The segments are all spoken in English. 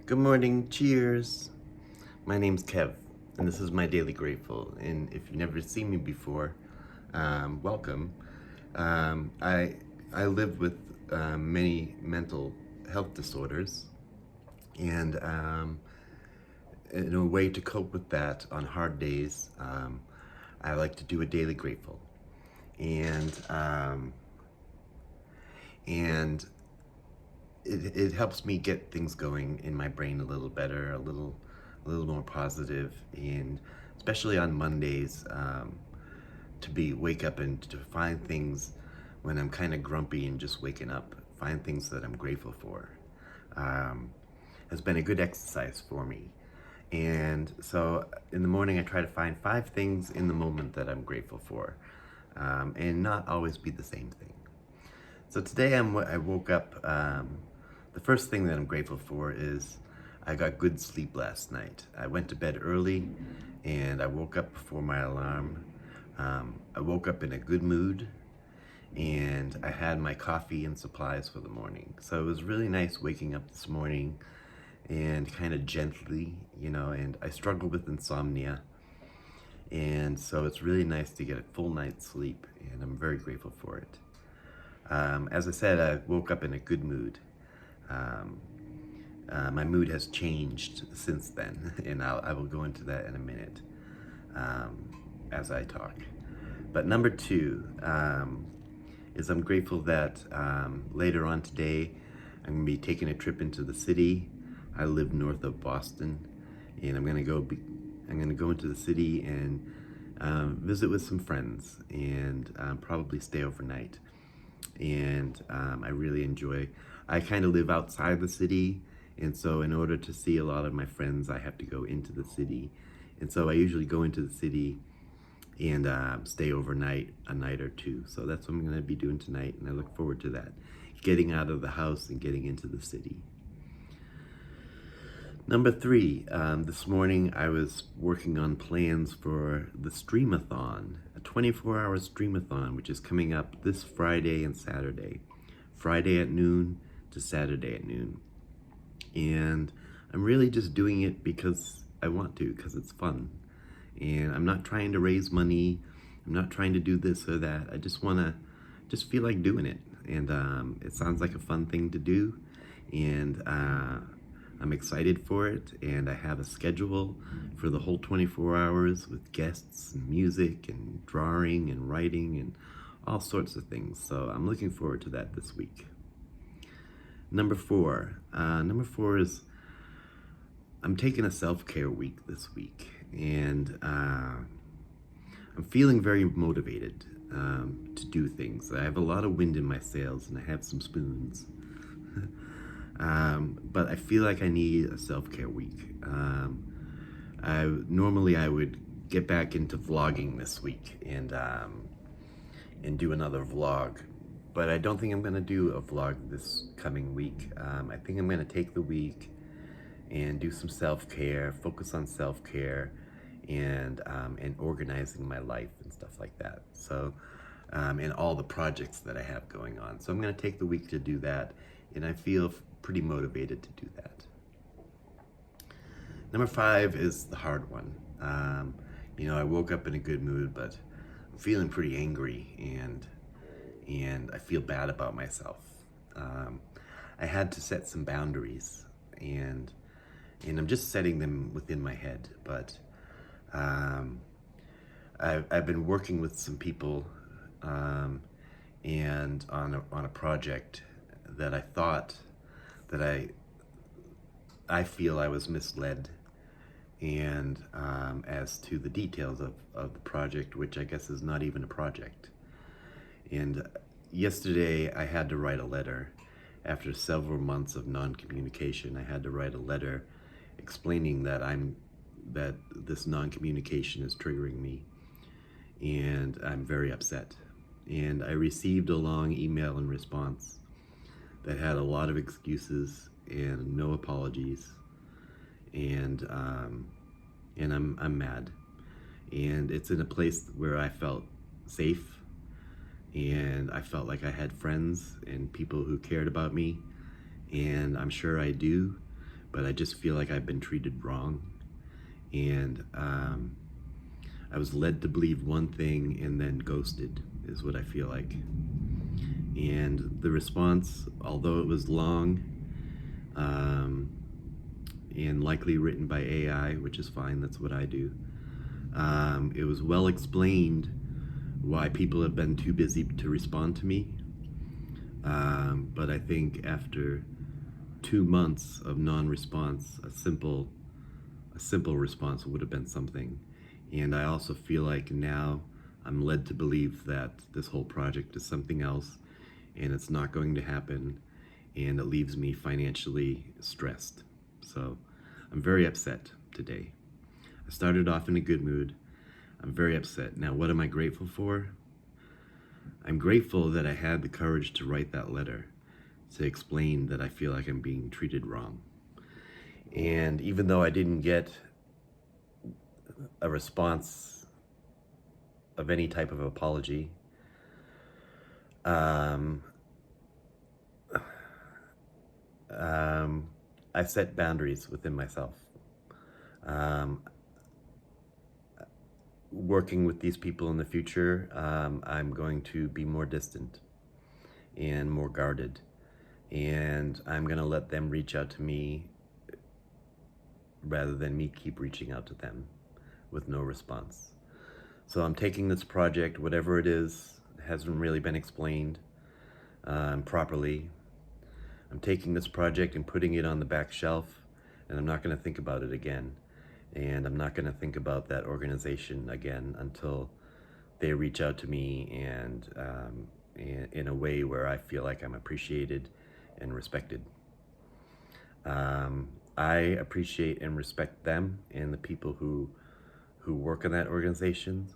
Good morning, cheers. My name's Kev, and this is my Daily Grateful. And if you've never seen me before, welcome. I live with many mental health disorders, and in a way to cope with that on hard days, I like to do a Daily Grateful, and and it helps me get things going in my brain a little better, a little more positive, and especially on Mondays, to wake up and to find things when I'm kind of grumpy and just waking up, find things that I'm grateful for, um, has been a good exercise for me. And so in the morning, I try to find 5 things in the moment that I'm grateful for, and not always be the same thing. So today I woke up. The first thing that I'm grateful for is I got good sleep last night. I went to bed early and I woke up before my alarm. I woke up in a good mood and I had my coffee and supplies for the morning. So it was really nice waking up this morning and kind of gently, and I struggle with insomnia. And so it's really nice to get a full night's sleep, and I'm very grateful for it. As I said, I woke up in a good mood. Um, my mood has changed since then, and I will go into that in a minute as I talk. But number 2 is I'm grateful that later on today I'm going to be taking a trip into the city. I live north of Boston, and I'm going to go into the city and visit with some friends and probably stay overnight. And I really enjoy. I kind of live outside the city, and so in order to see a lot of my friends, I have to go into the city. And so I usually go into the city and stay overnight, a night or two. So that's what I'm going to be doing tonight, and I look forward to that. Getting out of the house and getting into the city. Number 3, this morning I was working on plans for the Streamathon, a 24-hour Streamathon, which is coming up this Friday and Saturday. Friday at noon to Saturday at noon. And I'm really just doing it because I want to, because it's fun. And I'm not trying to raise money. I'm not trying to do this or that. I just want to just feel like doing it. And it sounds like a fun thing to do. And I'm excited for it, and I have a schedule for the whole 24 hours with guests and music and drawing and writing and all sorts of things. So I'm looking forward to that this week. Number 4 is I'm taking a self-care week this week, and I'm feeling very motivated to do things. I have a lot of wind in my sails, and I have some spoons. But I feel like I need a self-care week. Normally I would get back into vlogging this week and do another vlog, but I don't think I'm gonna do a vlog this coming week. I think I'm gonna take the week and do some self-care, focus on self-care, and organizing my life and stuff like that. So, and all the projects that I have going on. So I'm gonna take the week to do that, and I feel pretty motivated to do that. Number 5 is the hard one. I woke up in a good mood, but I'm feeling pretty angry, and I feel bad about myself. I had to set some boundaries, and I'm just setting them within my head. But I've been working with some people, and on a project that I thought that I feel I was misled, and as to the details of the project, which I guess is not even a project. And yesterday I had to write a letter. After several months of non-communication, I had to write a letter explaining that this non-communication is triggering me, and I'm very upset. And I received a long email in response that had a lot of excuses and no apologies, and I'm mad. And it's in a place where I felt safe, and I felt like I had friends and people who cared about me, and I'm sure I do, but I just feel like I've been treated wrong. And I was led to believe one thing and then ghosted, is what I feel like. And the response, although it was long, and likely written by AI, which is fine, that's what I do, it was well explained why people have been too busy to respond to me. But I think after 2 months of non-response, a simple response would have been something. And I also feel like now I'm led to believe that this whole project is something else and it's not going to happen, and it leaves me financially stressed. So I'm very upset today. I started off in a good mood. I'm very upset. Now, what am I grateful for? I'm grateful that I had the courage to write that letter to explain that I feel like I'm being treated wrong. And even though I didn't get a response of any type of apology, I set boundaries within myself. Working with these people in the future, I'm going to be more distant and more guarded, and I'm going to let them reach out to me rather than me keep reaching out to them with no response. So I'm taking this project, whatever it is, hasn't really been explained properly. I'm taking this project and putting it on the back shelf, and I'm not going to think about it again. And I'm not going to think about that organization again until they reach out to me and in a way where I feel like I'm appreciated and respected. I appreciate and respect them and the people who work in that organization.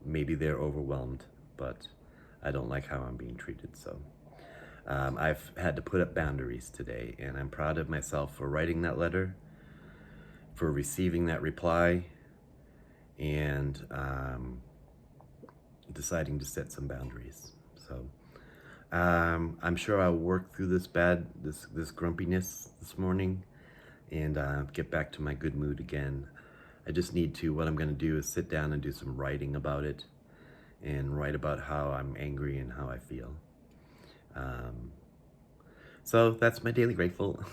Maybe they're overwhelmed, but I don't like how I'm being treated. So I've had to put up boundaries today, and I'm proud of myself for writing that letter, for receiving that reply, and deciding to set some boundaries. So I'm sure I'll work through this grumpiness this morning and get back to my good mood again. I just need to, what I'm going to do is sit down and do some writing about it and write about how I'm angry and how I feel. So that's my daily grateful.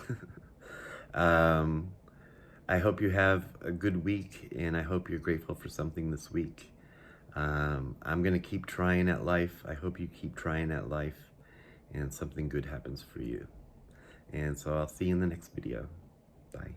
I hope you have a good week, and I hope you're grateful for something this week. I'm going to keep trying at life. I hope you keep trying at life, and something good happens for you. And so I'll see you in the next video. Bye.